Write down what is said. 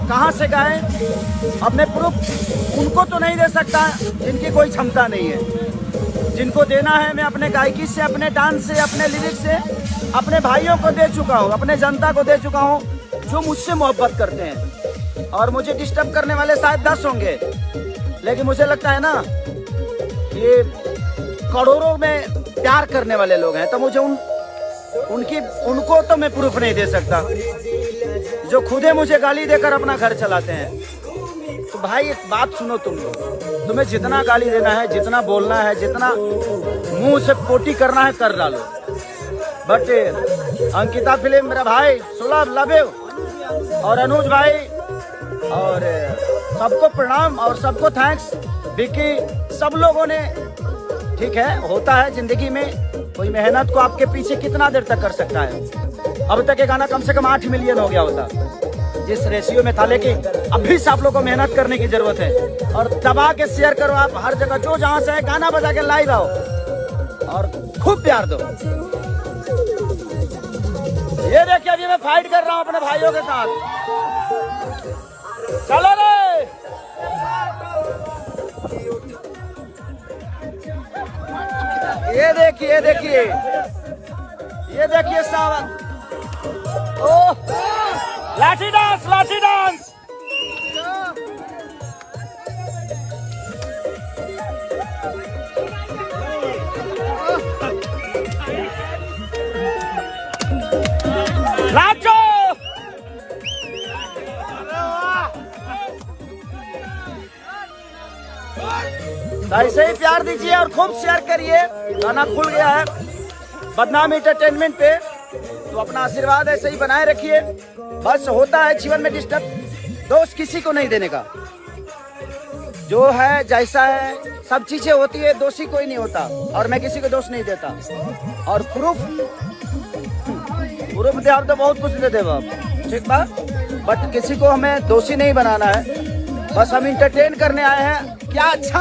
कहाँ से गाएं? अब मैं प्रूफ उनको तो नहीं दे सकता जिनकी कोई क्षमता नहीं है। जिनको देना है मैं अपने गायकी से, अपने डांस से, अपने लिरिक्स से अपने भाइयों को दे चुका हूँ, अपने जनता को दे चुका हूँ जो मुझसे मोहब्बत करते हैं। और मुझे डिस्टर्ब करने वाले शायद 10 होंगे, लेकिन मुझे लगता है ना ये करोड़ों में प्यार करने वाले लोग हैं। तो मुझे उनको तो मैं प्रूफ नहीं दे सकता जो खुदे मुझे गाली देकर अपना घर चलाते हैं। तो भाई एक बात सुनो, तुम्हें जितना गाली देना है, जितना बोलना है, जितना मुंह से पोटी करना है कर डालो। बट अंकिता फिल्म, मेरा भाई सुलभ, लव यू, और अनुज भाई, और सबको प्रणाम और सबको थैंक्स। विकी, सब लोगों ने, ठीक है होता है जिंदगी में, कोई मेहनत को आपके पीछे कितना देर तक कर सकता है। अब तक ये गाना कम से कम 8 मिलियन हो गया होता जिस रेशियो में था, लेकिन अभी से आप लोग को मेहनत करने की जरूरत है। और दबा के शेयर करो, आप हर जगह जो जहां से है गाना बजा के लाइव आओ और खूब प्यार दो। ये देखिए अभी मैं फाइट कर रहा हूं अपने भाइयों के साथ। चलो रे, ये देखिए देखिए, ये देखिए सावन, ओह लाठी डांस, लाठी डांस। नाचो, ऐसे ही प्यार दीजिए और खूब शेयर करिए। गाना खुल गया है बदनाम एंटरटेनमेंट पे, तो अपना आशीर्वाद ऐसे ही बनाए रखिए। बस होता है जीवन में डिस्टर्ब, दोस्त किसी को नहीं देने का, जो है जैसा है, सब चीजें होती है, दोषी कोई नहीं होता, और मैं किसी को दोष नहीं देता। और प्रूफ दे आप तो बहुत कुछ दे देगा, ठीक बात, बट किसी को हमें दोषी नहीं बनाना है। बस हम इंटरटेन करने आए हैं। क्या अच्छा